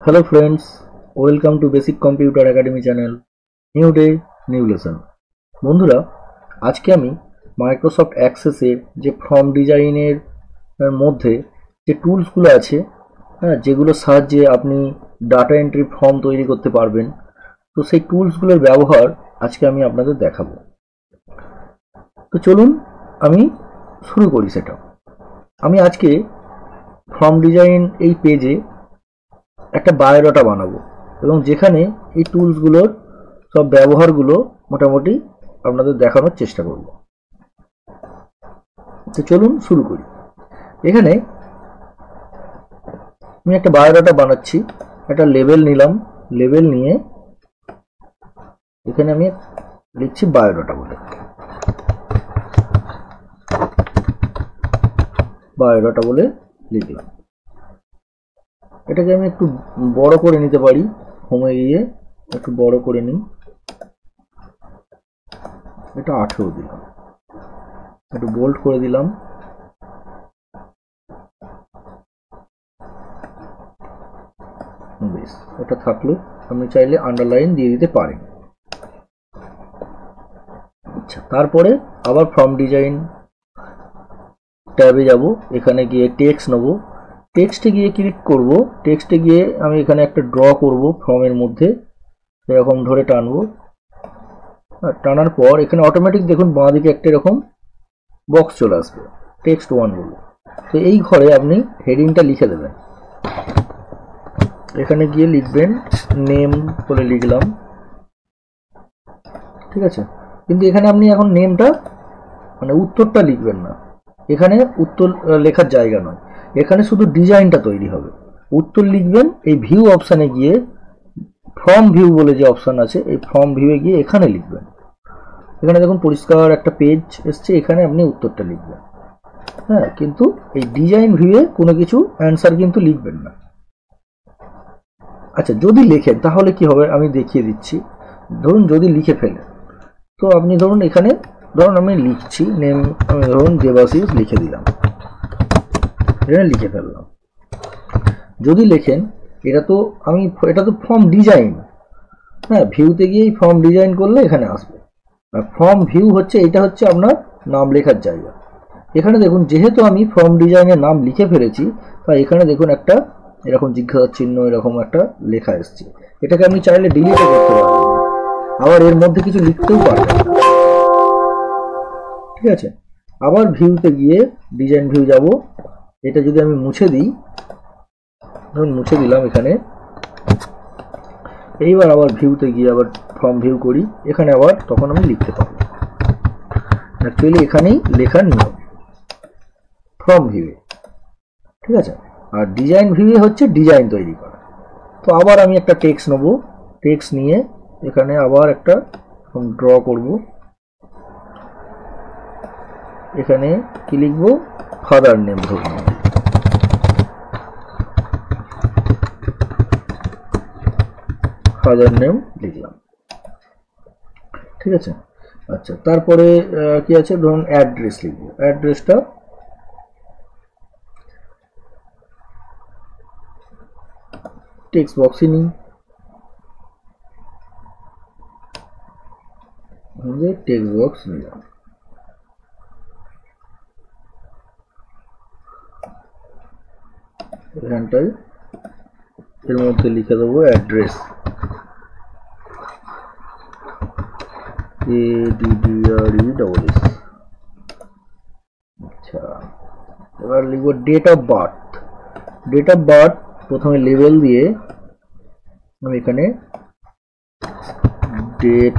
Hello friends, welcome to Basic Computer Academy channel. New day, new lesson. বন্ধুরা, আজকে আমি Microsoft অ্যাক্সেসের যে ফর্ম ডিজাইনের মধ্যে যে টুলসগুলো আছে, যেগুলোর সাহায্যে আপনি ডাটা এন্ট্রি ফর্ম তৈরি করতে পারবেন, তো সেই টুলসগুলোর ব্যবহার আজকে আমি আপনাদের দেখাবো। তো চলুন আমি শুরু করি সেটা। আমি আজকে ফর্ম ডিজাইন এই পেজে একটা বায়োডাটা বানাবো এবং যেখানে এই টুলসগুলোর সব ব্যবহারগুলো মোটামুটি আপনাদের দেখানোর চেষ্টা করব। তো চলুন শুরু করি। এখানে আমি একটা বায়োডাটা বানাচ্ছি, একটা লেবেল নিলাম, লেবেল নিয়ে এখানে আমি লিখছি বায়োডাটা বলে, বায়োডাটা বলে লিখলাম। এটাকে আমি একটু বড় করে নিতে পারি, হোমে গিয়ে একটু বড় করে নিই, এটা 18 দিলাম, একটু বোল্ড করে দিলাম, বেশ এটা থাকলো। আপনি চাইলে আন্ডারলাইন দিয়ে দিতে পারেন। আচ্ছা, তারপরে আবার ফর্ম ডিজাইন ট্যাবে যাব, এখানে গিয়ে টেক্সট নেব, টেক্সটে গিয়ে ক্লিক করব, টেক্সটে গিয়ে আমি এখানে একটা ড্র করব ফর্মের মধ্যে, এরকম ধরে টানবো। টানার পর এখানে অটোমেটিক দেখুন বাঁ দিকে একটা এরকম বক্স চলে আসবে, টেক্সট 1 বলে। তো এই ঘরে আপনি হেডিংটা লিখে দেবেন, এখানে গিয়ে লিখবেন নেম বলে লিখলাম, ঠিক আছে। কিন্তু এখানে আপনি এখন নেমটা মানে উত্তরটা লিখবেন না, এখানে উত্তর লেখার জায়গা নয়, এখানে শুধু ডিজাইনটা তৈরি হবে। উত্তর লিখবেন এই ভিউ অপশানে গিয়ে, ফর্ম ভিউ বলে যে অপশান আছে, এই ফর্ম ভিউয়ে গিয়ে এখানে লিখবেন। এখানে দেখুন পরিষ্কার একটা পেজ এসছে, এখানে আপনি উত্তরটা লিখবেন। হ্যাঁ, কিন্তু এই ডিজাইন ভিউয়ে কোনো কিছু অ্যান্সার কিন্তু লিখবেন না। আচ্ছা, যদি লেখেন তাহলে কি হবে আমি দেখিয়ে দিচ্ছি। ধরুন যদি লিখে ফেলেন, তো আপনি ধরুন এখানে ধরুন আমি লিখছি নেম, আমি ধরুন দেবাশিস লিখে দিলাম, এখানে লিখে ফেললাম। যদি লেখেন, এটা তো ফর্ম ডিজাইন, হ্যাঁ, ভিউতে গিয়ে ফর্ম ডিজাইন করলে এখানে আসবে। আর ফর্ম ভিউ হচ্ছে, এটা হচ্ছে আপনার নাম লেখার জায়গা। এখানে দেখুন যেহেতু আমি ফর্ম ডিজাইনের নাম লিখে ফেলেছি, তাই এখানে দেখুন একটা এরকম জিজ্ঞাসা চিহ্ন এরকম একটা লেখা এসছে। এটাকে আপনি চাইলে ডিলিটও করতে পারবেন, আবার এর মধ্যে কিছু লিখতেও পারবেন, ঠিক আছে। আবার ভিউতে গিয়ে ডিজাইন ভিউ যাব, এটা যদি আমি মুছে দিই, ধরুন মুছে দিলাম এখানে, এইবার আবার ভিউতে গিয়ে আবার ফর্ম ভিউ করি, এখানে আবার তখন আমি লিখতে পারবো। অ্যাকচুয়ালি এখানেই লেখার নিয়ম ফর্ম ভিউয়ে, ঠিক আছে। আর ডিজাইন ভিউয়ে হচ্ছে ডিজাইন তৈরি করা। তো আবার আমি একটা টেক্সট নেব, টেক্সট নিয়ে এখানে আবার একটা ড্র করব, এখানে কি লিখব, ফাদার নেম ধরুন, ফাদার নেম লিখলাম, ঠিক আছে। আচ্ছা, তারপরে কি আছে, ধরুন অ্যাড্রেস লিখব, অ্যাড্রেসটা টেক্সট বক্সে নিই, টেক্সট বক্স নিলাম, এখানটায় এর মধ্যে লিখে দেবো অ্যাড্রেস, ADDRESS। আচ্ছা, এবার লিখবো date of birth. Date of birth প্রথমে লেবেল দিয়ে আমি এখানে ডেট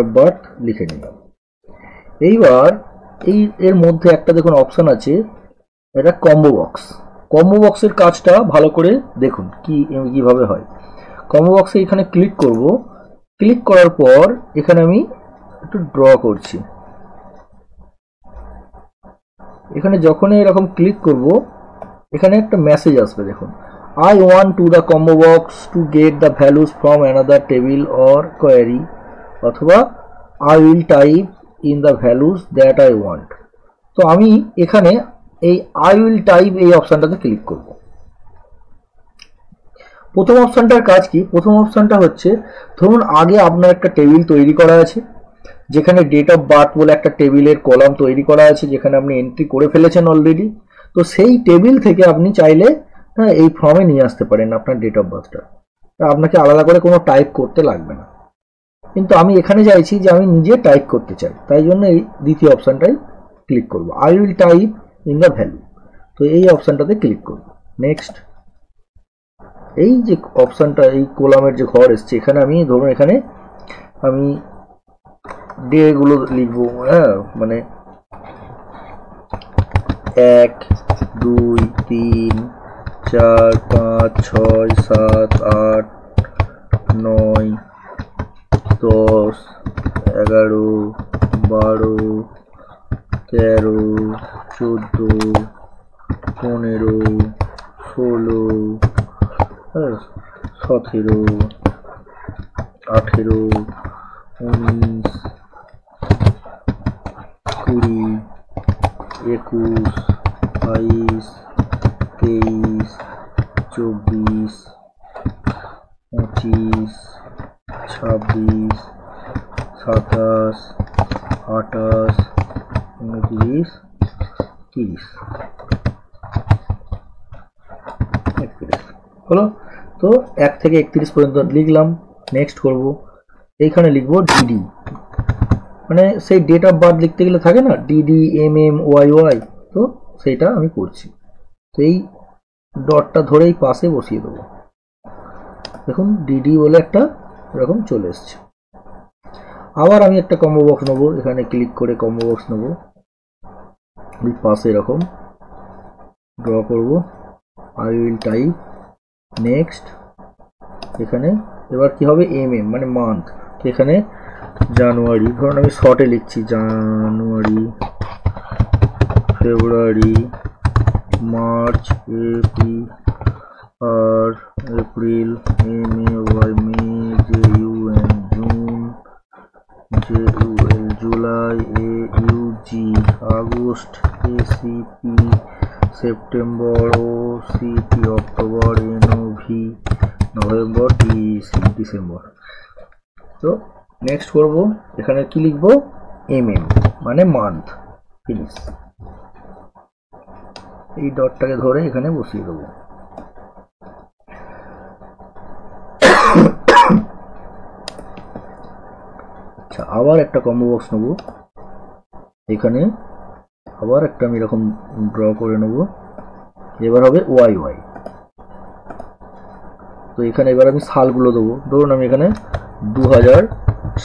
অফ বার্থ লিখে নিলাম। এইবার এর মধ্যে একটা দেখুন অপশন আছে, এটা কম্বো বক্স। কম্বো বক্সের কাজটা ভালো করে দেখুন কিভাবে হয়। কম্বো বক্সে এখানে ক্লিক করব, ক্লিক করার পর এখানে আমি একটু ড্র করছি। এখানে যখনই এরকম ক্লিক করব, এখানে একটা মেসেজ আসবে, দেখুন I want to the combo box to get the values from another table or query, অথবা I will type in the values that I want। তো আমি এখানে এই আই উইল টাইপ এই অপশনটাতে ক্লিক করব। প্রথম অপশনটার কাজ কি? প্রথম অপশনটা হচ্ছে, ধরুন আগে আপনার একটা টেবিল তৈরি করা আছে, যেখানে ডেট অফ বার্থ বলে একটা টেবিলের কলাম তৈরি করা আছে, যেখানে আপনি এন্ট্রি করে ফেলেছেন অলরেডি। তো সেই টেবিল থেকে আপনি চাইলে এই ফর্মে নিয়ে আসতে পারেন আপনার ডেট অফ বার্থটা, আপনাকে আলাদা করে কোনো টাইপ করতে লাগবে না। কিন্তু আমি এখানে চাইছি যে আমি নিজে টাইপ করতে চাই, তাই জন্য এই দ্বিতীয় অপশনটাই ক্লিক করব, I will type in the value. তো এই অপশনটাতে ক্লিক করব। নেক্সট, এই যে অপশনটা, এই কলামের যে ঘর এসছে, এখানে আমি ধরুন এখানে আমি ডে গুলো লিখবো, হ্যাঁ, মানে 1 2 3 4 5 6 7 8 9 10 11 12 13 14 15 16 17 18 19 20 21 22 23 24 25 26 27 28 29 30 হলো। তো 1 থেকে 31 পর্যন্ত লিখলাম। নেক্সট করব, এইখানে লিখবো ডিডি, মানে সেই ডেট অফ বার্থ লিখতে গেলে থাকে না ডিডি MM YY, তো সেইটা আমি করছি। তো এই ডটটা ধরেই পাশে বসিয়ে দেবো। দেখুন ডিডি বলে একটা এরকম চলে এসছে। আবার আমি একটা কম্বো বক্স নেবো, এখানে ক্লিক করে কম্বো বক্স নেবো, ওই পাশে এরকম ড্র করব, আই উইল টাইপ। নেক্সট, এখানে এবার কি হবে, MM মানে মান্থ, এখানে জানুয়ারি, ধরুন আমি শর্টে লিখছি জানুয়ারি, ফেব্রুয়ারি, মার্চ, এপ্রিল, MAY মে, JUN June, JUL July, AUG August, ACP September, OCT October, NOV November, DEC December. তো নেক্সট করব, এখানে কি লিখবো, MM মানে মান্থ, ফিনিশ। এই ডটটাকে ধরে এখানে বসিয়ে দেবো। আচ্ছা, আবার একটা কম্বো বক্স নেবো, এখানে আবার একটা আমি এরকম ড্র করে নেব। এবার হবে YY। তো এখানে এবার আমি সালগুলো দেবো, ধরুন আমি এখানে 2000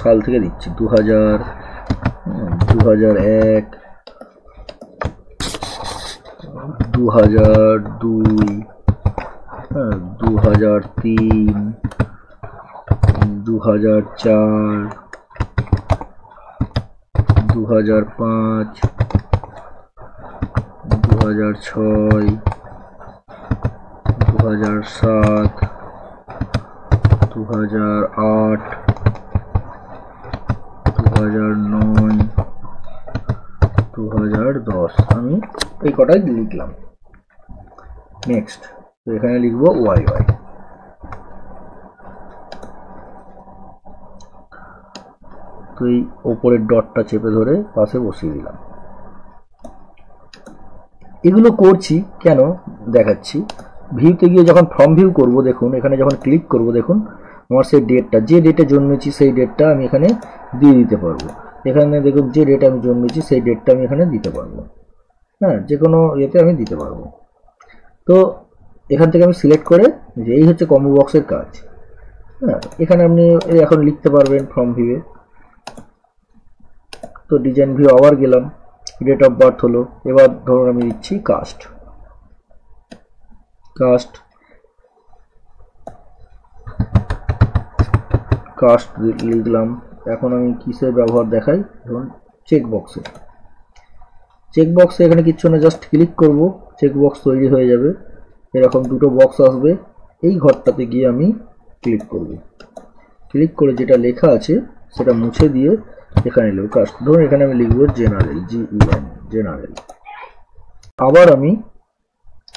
সাল থেকে দিচ্ছি, 2000, 2001, 2002, 2003, 2004, 2005, 2006, 2007, 2008, 2009, 2010, আমি এই কটাই লিখলাম। নেক্সট, তো এখানে লিখবো YY। তো এই ওপরের ডটটা চেপে ধরে পাশে বসিয়ে দিলাম। এগুলো করছি কেন দেখাচ্ছি, ভিউতে গিয়ে যখন ফর্ম ভিউ করব, দেখুন এখানে যখন ক্লিক করব, দেখুন আমার সেই ডেটটা, যে ডেটে জন্মেছি সেই ডেটটা আমি এখানে দিয়ে দিতে পারবো। এখানে দেখুন যে ডেট আমি জন্মেছি সেই ডেটটা আমি এখানে দিতে পারবো, হ্যাঁ, যে কোনো ইয়েতে আমি দিতে পারবো। তো এখান থেকে আমি সিলেক্ট করে, যে এই হচ্ছে কম্বো বক্সের কাজ, হ্যাঁ, এখানে আপনি এখন লিখতে পারবেন ফর্ম ভিউয়ে। তো ডিজাইন ভিউ আবার গেলাম, ডেট অফ বার্থ হলো। এবার ধরুন আমি দিচ্ছি কাস্ট, লিখলাম। এখন আমি কিসের ব্যবহার দেখাই, ধরুন চেকবক্সে এখানে কিচ্ছু না, জাস্ট ক্লিক করব, চেকবক্স তৈরি হয়ে যাবে। এরকম দুটো বক্স আসবে, এই ঘরটাতে গিয়ে আমি ক্লিক করব, ক্লিক করে যেটা লেখা আছে সেটা মুছে দিয়ে এখানে লিখব কাস্ট। ধরুন এখানে আমি লিখব জেনারেল, GEN জেনারেল। আবার আমি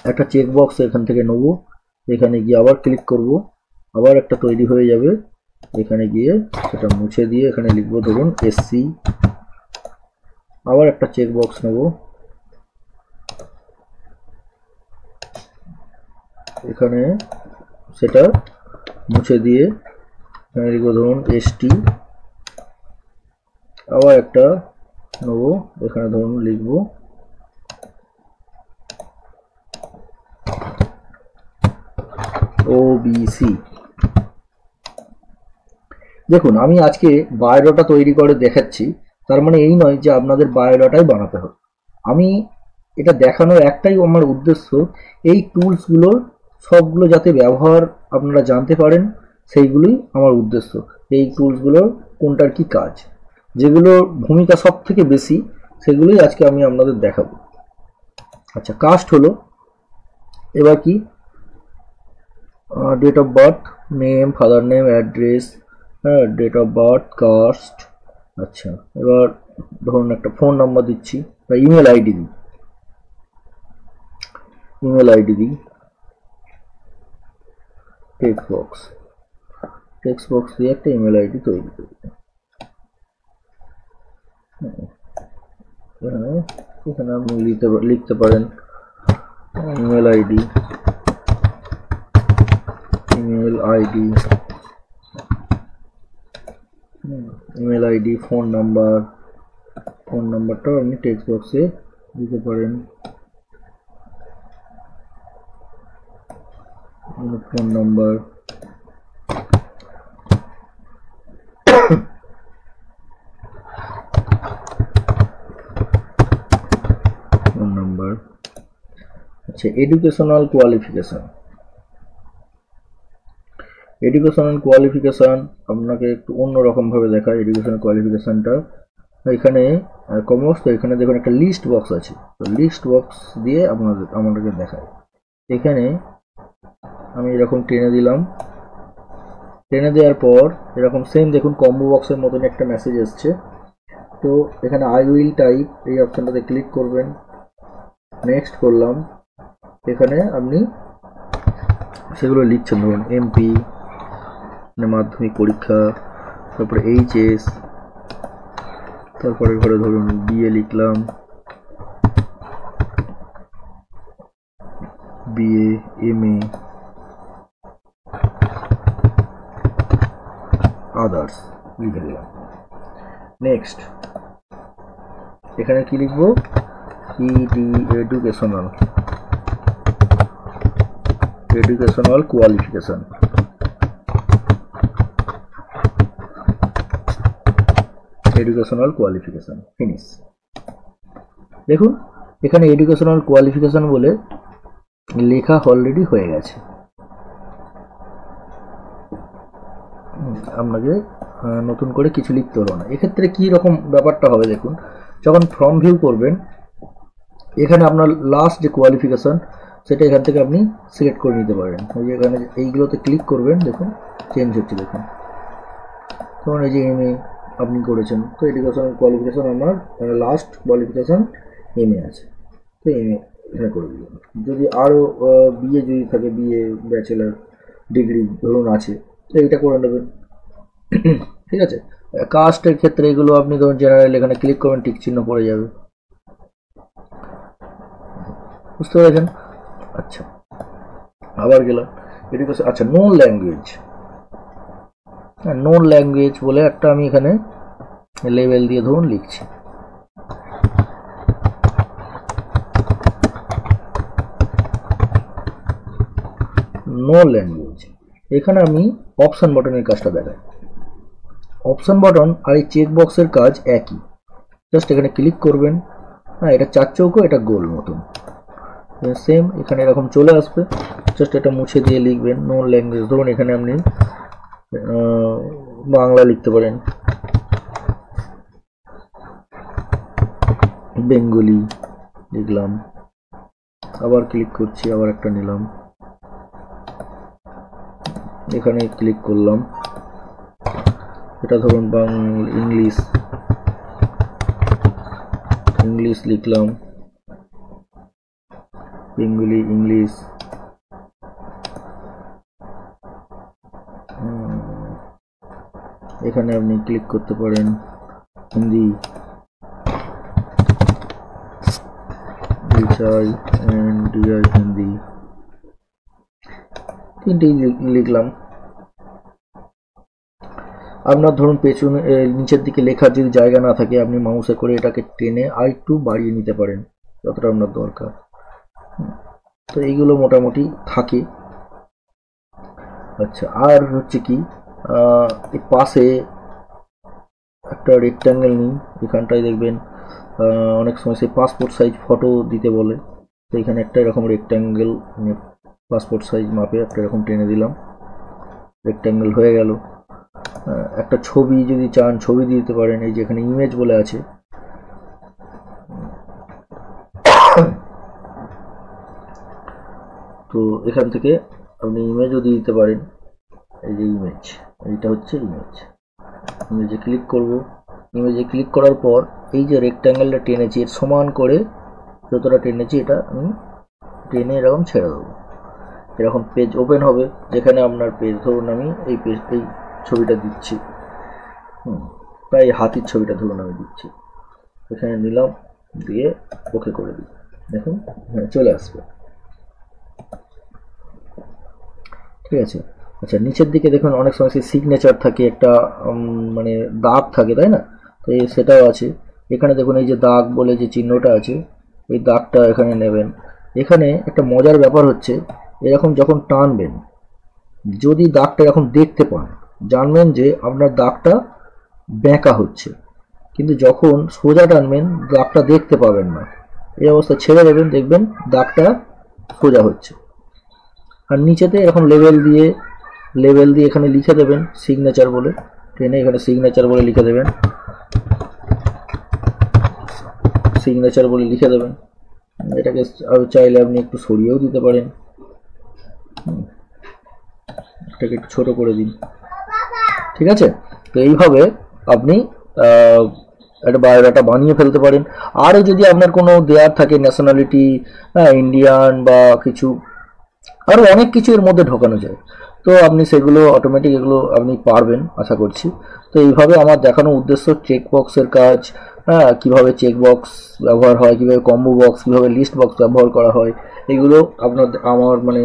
একটা চেক বক্স এখান থেকে নেব, এখানে গিয়ে আবার ক্লিক করব, আবার একটা তৈরি হয়ে যাবে। এখানে গিয়ে সেটা মুছে দিয়ে এখানে লিখবো ধরুন এসসি। আবার একটা চেক বক্স নেব, এখানে সেটা মুছে দিয়ে এখানে লিখবো ধরুন এসটি। আবার একটা নেব, এখানে ধরুন লিখবো ওবিসি। দেখুন আমি আজকে বায়োডাটা তৈরি করে দেখাচ্ছি, তার মানে এই নয় যে আপনাদের বায়োডাটাই বানাতে হবে। আমি এটা দেখানোর একটাই আমার উদ্দেশ্য, এই টুলসগুলোর সবগুলো যাতে ব্যবহার আপনারা জানতে পারেন, সেইগুলোই আমার উদ্দেশ্য। এই টুলসগুলোর কোনটার কি কাজ, যেগুলোর ভূমিকা সব থেকে বেশি, সেগুলোই আজকে আমি আপনাদের দেখাবো। আচ্ছা, কাস্ট হলো, এবার কি date of birth, name, father name, address, হ্যাঁ, ডেট অফ বার্থ, কাস্ট। আচ্ছা, এবার ধরুন একটা ফোন নাম্বার দিচ্ছি বা ইমেল আইডি দিই, ইমেল আইডি দিই। টেক্সট বক্স দিয়ে একটা ইমেল আইডি তৈরি করি। এখানে আপনি লিখতে পারেন email ID, email ID, phone নাম্বারটাও আপনি টেক্সট বক্সে দিতে পারেন। ফোন নাম্বার, আচ্ছা, এডুকেশনাল কোয়ালিফিকেশন। আপনাকে একটু অন্যরকম ভাবে দেখায় এডুকেশনাল কোয়ালিফিকেশনটা। এখানে কমার্স, তো এখানে দেখুন একটা লিস্ট বক্স আছে, তো লিস্ট বক্স দিয়ে আমাদেরকে দেখায়। এখানে আমি এরকম টেনে দিলাম, টেনে দেওয়ার পর এরকম সেম দেখুন কম্বো বক্সের মতন একটা মেসেজ এসছে। তো এখানে আই উইল টাইপ, এই অপশনটাতে ক্লিক করবেন, নেক্সট করলাম। এখানে আপনি সেগুলো লিখছেন, ধরুন এমপি মাধ্যমিক পরীক্ষা, তারপরে এইচএস, তারপরে ঘরে ধরুন বিএ লিখলাম, বিএ, এমএ, আদার্স লিখে দিলাম। নেক্সট এখানে কি লিখবো, এডুকেশনাল কোয়ালিফিকেশন। ফিনিশ। দেখুন এখানে এডুকেশনাল কোয়ালিফিকেশন বলে লেখা অলরেডি হয়ে গেছে। আপনাকে নতুন করে কিছু লিখতে হলো না। এক্ষেত্রে কি রকম ব্যাপারটা হবে দেখুন, যখন ফর্ম ভিউ করবেন, এখানে আপনার লাস্ট যে কোয়ালিফিকেশন সেটা এখান থেকে আপনি সিলেক্ট করে নিতে পারেন। ওই যে এখানে এইগুলোতে ক্লিক করবেন, দেখুন চেঞ্জ হচ্ছে। দেখুন তখন এই যে এমএ আপনি করেছেন, তো এডুকেশনাল কোয়ালিফিকেশন আমার লাস্ট কোয়ালিফিকেশন এমএ আছে, তো এমএ এখানে করে দিলাম। যদি আরও বিএ যদি থাকে, বিএ ব্যাচেলার ডিগ্রি ধরুন আছে, তো এইটা করে নেবেন। ঠিক আছে। কাস্টের ক্ষেত্রে এগুলো আপনি ধরুন জেনারেল, এখানে ক্লিক করবেন, টিক চিহ্ন পড়ে যাবে। বুঝতে পেরেছেন? আচ্ছা, আবার গেলাম এডুকেশন। আচ্ছা, নোন ল্যাঙ্গুয়েজ বলে একটা আমি এখানে লেভেল দিয়ে ধরুন লিখছি। নোন ল্যাঙ্গুয়েজ, এখানে আমি অপশন বাটনের কাজটা দেখাই। অপশন বাটন আর এই চেক বক্সের কাজ একই, জাস্ট এখানে ক্লিক করবেন। হ্যাঁ, এটা চার চৌকো, এটা গোল মতন, সেম এখানে এরকম চলে আসবে। জাস্ট এটা মুছে দিয়ে লিখবেন নোন ল্যাঙ্গুয়েজ। ধরুন এখানে আপনি বাংলা লিখতে পারেন, বেঙ্গলি লিখলাম, আবার ক্লিক করছি, আবার একটা নিলাম, এখানে ক্লিক করলাম, এটা ধরুন ইংলিশ লিখলাম, বেঙ্গলি, ইংলিশ, এখানে আপনি ক্লিক করতে পারেন হিন্দি, হিন্দি, তিনটেই লিখলাম। আপনার ধরুন পেছনে নিচের দিকে লেখার যদি জায়গা না থাকে, আপনি মাউসে করে এটাকে টেনে আর একটু বাড়িয়ে নিতে পারেন যতটা আপনার দরকার। তো এইগুলো মোটামুটি থাকে। আচ্ছা, আর হচ্ছে কি এই পাশে একটা রেক্ট্যাঙ্গেল নিই, এখানটায় দেখবেন অনেক সময় সেই পাসপোর্ট সাইজ ফটো দিতে বলে। তো এখানে একটা এরকম রেক্ট্যাঙ্গেল পাসপোর্ট সাইজ মাপে একটা এরকম টেনে দিলাম, রেক্ট্যাঙ্গেল হয়ে গেল। একটা ছবি যদি চান ছবি দিতে পারেন, এই যে এখানে ইমেজ বলে আছে, তো এখান থেকে আপনি ইমেজও দিয়ে দিতে পারেন। এই যে ইমেজ, এইটা হচ্ছে ইমেজ। ইমেজে ক্লিক করব, ইমেজে ক্লিক করার পর এই যে রেক্ট্যাঙ্গেলটা টেনেছি এর সমান করে যতটা টেনেছি এটা আমি টেনে এরকম ছেড়ে দেবো। এরকম পেজ ওপেন হবে, যেখানে আপনার পেজ, ধরুন আমি এই পেজটাই ছবিটা দিচ্ছি, তাই হাতির ছবিটা ধরুন আমি দিচ্ছি, এখানে নিলাম, দিয়ে ওকে করে দিই। দেখুন হ্যাঁ চলে আসবে, ঠিক আছে। আচ্ছা, নিচের দিকে দেখুন অনেক সময় সেই সিগনেচার থাকে, একটা মানে দাগ থাকে, তাই না? তো সেটাও আছে এখানে। দেখুন এই যে দাগ বলে যে চিহ্নটা আছে, এই দাগটা এখানে নেবেন। এখানে একটা মজার ব্যাপার হচ্ছে, এরকম যখন টানবেন, যদি দাগটা এরকম দেখতে পান, জানবেন যে আপনার দাগটা বেঁকা হচ্ছে। কিন্তু যখন সোজা টানবেন দাগটা দেখতে পাবেন না, এই অবস্থা ছেড়ে দেবেন, দেখবেন দাগটা সোজা হচ্ছে। আর নিচেতে এরকম লেবেল দিয়ে এখানে লিখে দেবেন সিগনেচার বলে, টেনে এখানে সিগনেচার বলে লিখে দেবেন, সিগনেচার বলে লিখে দেবেন। এটাকে চাইলে আপনি একটু সরিয়েও দিতে পারেন, এটাকে একটু ছোট করে দিন, ঠিক আছে। তো এইভাবে আপনি একটা বায়োডাটা বানিয়ে ফেলতে পারেন। আরও যদি আপনার কোনো দেয়ার থাকে ন্যাশনালিটি, ইন্ডিয়ান বা কিছু, আরও অনেক কিছু এর মধ্যে ঢোকানো যায়, তো আপনি সেগুলো অটোমেটিক এগুলো আপনি পারবেন আশা করছি। তো এইভাবে আমার দেখানোর উদ্দেশ্য চেকবক্সের কাজ, কীভাবে চেকবক্স ব্যবহার হয়, কীভাবে কম্বো বক্স, কীভাবে লিস্ট বক্স ব্যবহার করা হয়, এগুলো আমার মানে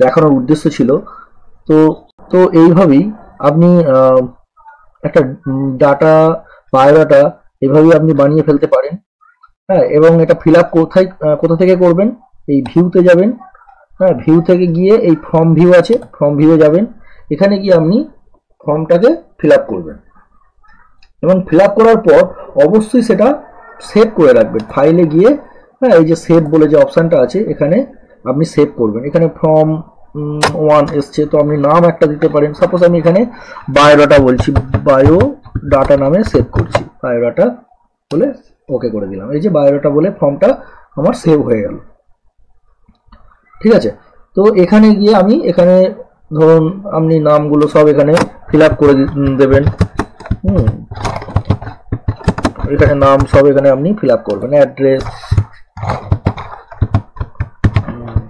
দেখানোর উদ্দেশ্য ছিল। তো তো এইভাবেই আপনি একটা ডাটা, বায়োডাটা এভাবেই আপনি বানিয়ে ফেলতে পারেন। এবং এটা ফিল আপ কোথা থেকে করবেন, এই ভিউতে যাবেন, ভিউ থেকে গিয়ে এই ফর্ম ভিউ আছে, ফর্ম ভিউয়ে যাবেন, এখানে গিয়ে আপনি ফর্মটাকে ফিল আপ করবেন, এবং ফিল আপ করার পর অবশ্যই সেটা সেভ করে রাখবেন ফাইলে গিয়ে। এই যে সেভ বলে যে অপশানটা আছে, এখানে আপনি সেভ করবেন। এখানে ফর্ম 1 এসছে, তো আপনি নাম একটা দিতে পারেন। সাপোজ আমি এখানে বায়োডাটা বলছি, বায়োডাটা নামে সেভ করছি, বায়োডাটা বলে ওকে করে দিলাম। এই যে বায়োডাটা বলে ফর্মটা আমার সেভ হয়ে গেল, ঠিক আছে। তো এখানে গিয়ে আমি এখানে ধরুন আপনি নামগুলো সব এখানে ফিল আপ করে দেবেন, এখানে নাম সব এখানে আপনি ফিল আপ করবেন, অ্যাড্রেস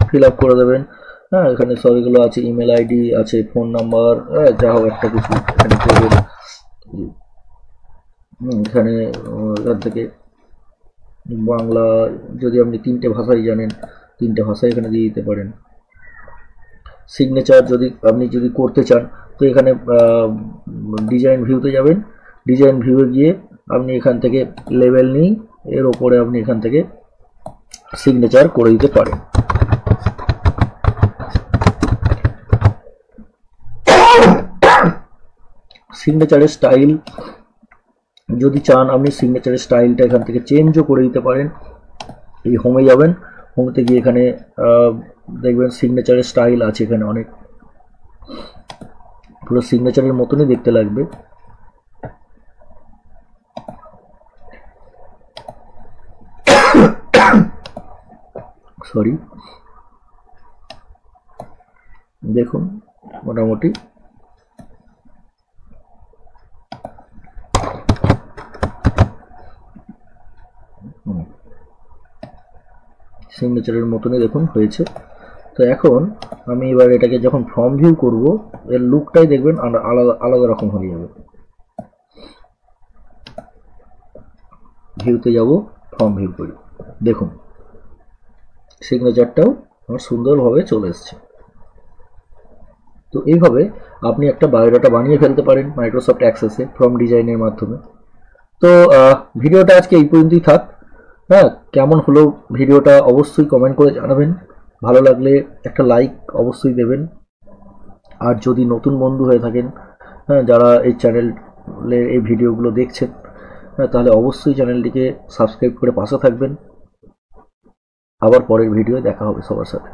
ফিল আপ করে দেবেন। এখানে সব এগুলো আছে, ইমেল আইডি আছে, ফোন নাম্বার, যা হোক একটা কিছু এখানে করবেন। এখানে এখান থেকে বাংলা, যদি আপনি 3টে ভাষাই জানেন 3টে ভাষায় এখানে দিয়ে দিতে পারেন। সিগনেচার আপনি যদি করতে চান, তো এখানে ডিজাইন ভিউতে যাবেন, ডিজাইন ভিউয়ে গিয়ে আপনি এখান থেকে লেবেল নিই, এর ওপরে আপনি এখান থেকে সিগনেচার করে দিতে পারেন। সিগনেচারের স্টাইল যদি চান, আপনি সিগনেচারের স্টাইলটা এখান থেকে চেঞ্জও করে দিতে পারেন। এই হোমে যাবেন, হোমতে গিয়ে এখানে দেখবেন সিগনেচারের স্টাইল আছে, এখানে অনেক, পুরো সিগনেচারের মতনই দেখতে লাগবে। সরি, দেখুন মোটামুটি সিগনেচারের মতনই দেখুন হয়েছে। তো এখন আমি এবার এটাকে যখন ফ্রম ভিউ করব, এর লুকটাই দেখবেন আলাদা আলাদা রকম হয়ে যাবে। ভিউতে যাব, ফ্রম ভিউ করি, দেখুন সিগনেচারটাও আমার সুন্দরভাবে চলে এসছে। তো এইভাবে আপনি একটা বায়োডাটা বানিয়ে ফেলতে পারেন মাইক্রোসফট অ্যাক্সেসে ফ্রম ডিজাইনের মাধ্যমে। তো ভিডিওটা আজকে এই পর্যন্তই থাক। হ্যাঁ, কেমন হলো ভিডিওটা অবশ্যই কমেন্ট করে জানাবেন। ভালো লাগলে একটা লাইক অবশ্যই দেবেন। আর যদি নতুন বন্ধু হয়ে থাকেন, হ্যাঁ, যারা এই চ্যানেলের এই ভিডিওগুলো দেখছেন, হ্যাঁ, তাহলে অবশ্যই চ্যানেলটিকে সাবস্ক্রাইব করে পাশে থাকবেন। আবার পরের ভিডিও দেখা হবে সবার সাথে।